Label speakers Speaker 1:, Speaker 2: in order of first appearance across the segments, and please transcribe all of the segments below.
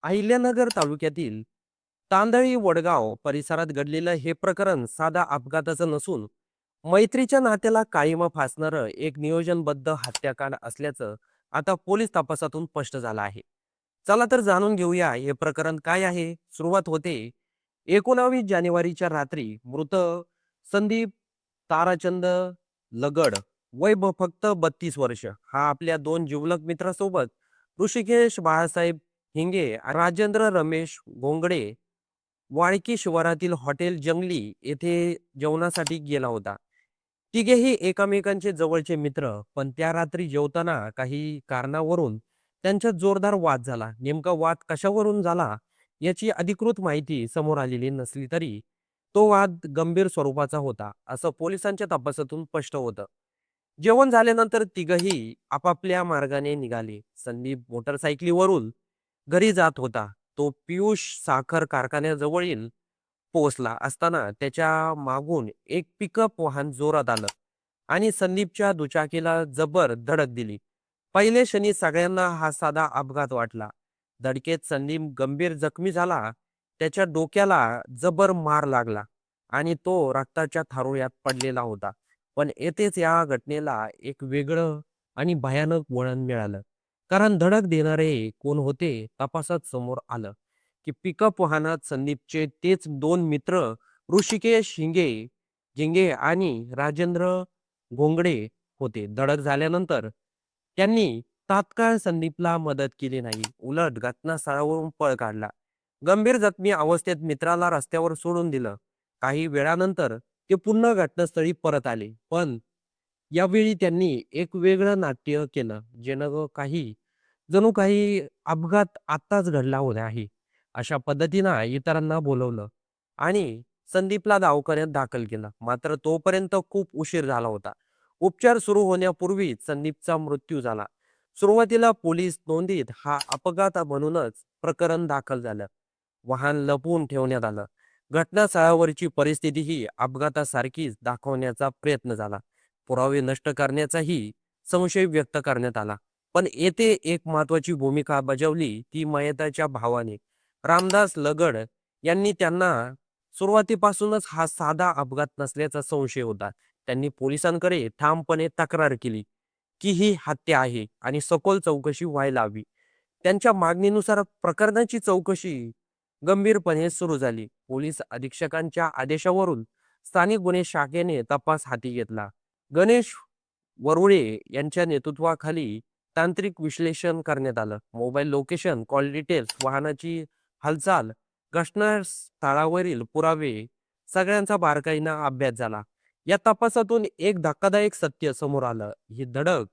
Speaker 1: अहिल्यानगर तालुक्यातील तांदळी वडगाव परिसरात घडलेलं हे प्रकरण साधा अपघाताचं नसून मैत्रीच्या नात्याला काळिमा फासणारं एक नियोजनबद्ध हत्याकांड असल्याचं आता पोलीस तपासातून स्पष्ट झालं आहे. चला तर जाणून घेऊया हे प्रकरण काय आहे. सुरुवात होते 19 जानेवारीच्या रात्री. मृत संदीप ताराचंद लगड, वय फक्त 32 वर्ष, हा आपल्या दोन जिवलग मित्रासोबत ऋषिकेश बाळासाहेब हिंगे, राजेंद्र रमेश घोंगडे वाळकी शिवारातील हॉटेल जंगली येथे जेवणासाठी गेला होता. तिघेही एकमेकांचे जवळचे मित्र, पण त्या रात्री जेवताना काही कारणावरून त्यांच्यात जोरदार वाद झाला. नेमका वाद कशावरून झाला याची अधिकृत माहिती समोर आलेली नसली तरी तो वाद गंभीर स्वरूपाचा होता, असं पोलिसांच्या तपासातून स्पष्ट होतं. जेवण झाल्यानंतर तिघही आपापल्या मार्गाने निघाले. संदीप मोटरसायकलीवरून घरी जात होता. तो पियुष साखर कारखान्याजवळील पोहोचला असताना त्याच्या मागून एक पिकअप वाहन जोरात आलं आणि संदीपच्या दुचाकीला जबर धडक दिली. पहिले क्षणी सगळ्यांना हा साधा अपघात वाटला. धडकेत संदीप गंभीर जखमी झाला. त्याच्या डोक्याला जबर मार लागला आणि तो रक्ताच्या थारोळ्यात पडलेला होता. पण येथेच या घटनेला एक वेगळं आणि भयानक वळण मिळालं. कारण धडक देणारे कोण होते तपासात समोर आलं की पिकअप वाहनात संदीपचे तेच दोन मित्र ऋषिकेश झिंगे आणि राजेंद्र घोंगडे होते. धडक झाल्यानंतर त्यांनी तात्काळ संदीपला मदत केली नाही, उलट घटनास्थळावरून पळ काढला. गंभीर जखमी अवस्थेत मित्राला रस्त्यावर सोडून दिलं. काही वेळानंतर ते पुन्हा घटनास्थळी परत आले, पण यावेळी त्यांनी एक वेगळं नाट्य केलं. जणू काही अपघात आत्ताच घडला होता आहे अशा पद्धतीनं इतरांना बोलवलं आणि संदीपला दवाखान्यात दाखल केलं. मात्र तोपर्यंत खूप उशीर झाला होता. उपचार सुरू होण्यापूर्वीच संदीपचा मृत्यू झाला. सुरुवातीला पोलीस नोंदीत हा अपघात म्हणूनच प्रकरण दाखल झालं. वाहन लपवून ठेवण्यात आलं. घटनास्थळावरची परिस्थितीही अपघातासारखीच दाखवण्याचा प्रयत्न झाला. पुरावे नष्ट करण्याचाही संशय व्यक्त करण्यात आला. पण येथे एक महत्वाची भूमिका बजावली ती मयताच्या भावाने. रामदास लगड यांनी त्यांना सुरुवातीपासूनच हा साधा अपघात नसल्याचा संशय होता. त्यांनी पोलिसांकडे ठामपणे तक्रार केली की ही हत्या आहे आणि सखोल चौकशी व्हायला हवी. त्यांच्या मागणीनुसार प्रकरणाची चौकशी गंभीरपणे सुरू झाली. पोलीस अधीक्षकांच्या आदेशावरून स्थानिक गुन्हे शाखेने तपास हाती घेतला. गणेश वरुळे यांच्या नेतृत्वाखाली तांत्रिक विश्लेषण करण्यात आलं. मोबाईल लोकेशन, कॉल डिटेल्स, वाहनाची हालचाल, घटनास्थळावरील पुरावे सगळ्यांचा बारकाईनं अभ्यास झाला. या तपासातून एक धक्कादायक सत्य समोर आलं. ही धडक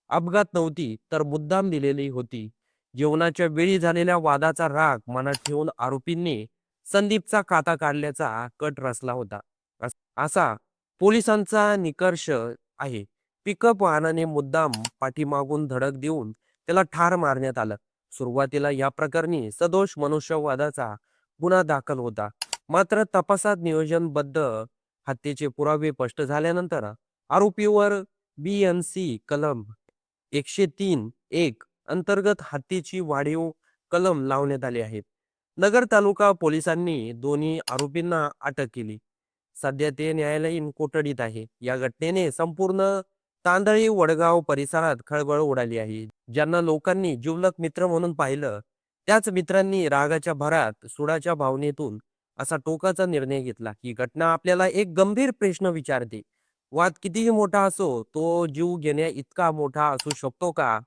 Speaker 1: अपघात नव्हती तर मुद्दाम दिलेली होती. जेवणाच्या वेळी झालेल्या वादाचा राग मनात ठेवून आरोपींनी संदीपचा खाता काढल्याचा कट रचला होता, असा पोलिसांचा निष्कर्ष आहे. पिकअप वाहनाने मुद्दाम पाठीमागून धडक देऊन त्याला ठार मारण्यात आलं. सुरुवातीला या प्रकरणी सदोष मनुष्यवधाचा गुन्हा दाखल होता. मात्र तपासात नियोजनबद्ध हत्येचे पुरावे स्पष्ट झाल्यानंतर आरोपीवर BNC कलम 103(1) अंतर्गत हत्येची वाढीव कलम लावण्यात आले आहेत. नगर तालुका पोलिसांनी दोन्ही आरोपींना अटक केली. सध्या ते न्यायालयीन कोठडीत आहे. या घटनेने संपूर्ण तांदळी वडगाव परिसरात खळबळ उडाली आहे. ज्यांना लोकांनी जिवलग मित्र म्हणून पाहिलं, त्याच मित्रांनी रागाच्या भरात सुडाच्या भावनेतून असा टोकाचा निर्णय घेतला. ही घटना आपल्याला एक गंभीर प्रश्न विचारते. वाद कितीही मोठा असो, तो जीव घेण्या इतका मोठा असू शकतो का?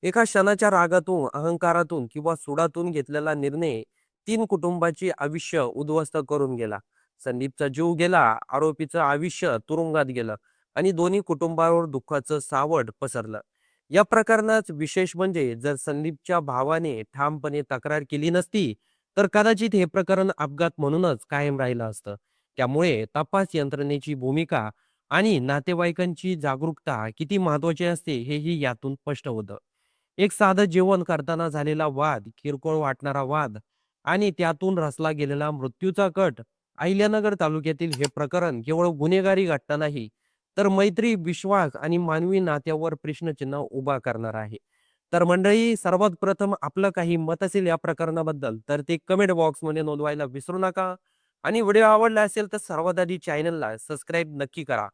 Speaker 1: एका क्षणाच्या रागातून, अहंकारातून किंवा सुडातून घेतलेला निर्णय तीन कुटुंबाची आयुष्य उद्ध्वस्त करून गेला. संदीपचा जीव गेला, आरोपीचं आयुष्य तुरुंगात गेलं आणि दोन्ही कुटुंबावर दुःखाचं सावट पसरलं. या प्रकरणात विशेष म्हणजे जर संदीपच्या भावाने ठामपणे तक्रार केली नसती तर कदाचित हे प्रकरण अपघात म्हणूनच कायम राहिलं असतं. त्यामुळे तपास यंत्रणेची भूमिका आणि नातेवाईकांची जागरूकता किती महत्वाची असते हेही यातून स्पष्ट होतं. एक साधं जेवण करताना झालेला वाद, किरकोळ वाटणारा वाद आणि त्यातून रचला गेलेला मृत्यूचा कट. अहिल्यानगर तालुक्यातील हे प्रकरण केवळ गुन्हेगारी घटना नाही, तर मैत्री, विश्वास आणि मानवी नात्यावर प्रश्नचिन्ह उभा करणार आहे. तर मंडळी, सर्वात प्रथम आपलं काही मत असेल या प्रकरणाबद्दल, तर ते कमेंट बॉक्समध्ये नोंदवायला विसरू नका आणि व्हिडिओ आवडला असेल तर सर्वात आधी चॅनलला सबस्क्राईब नक्की करा.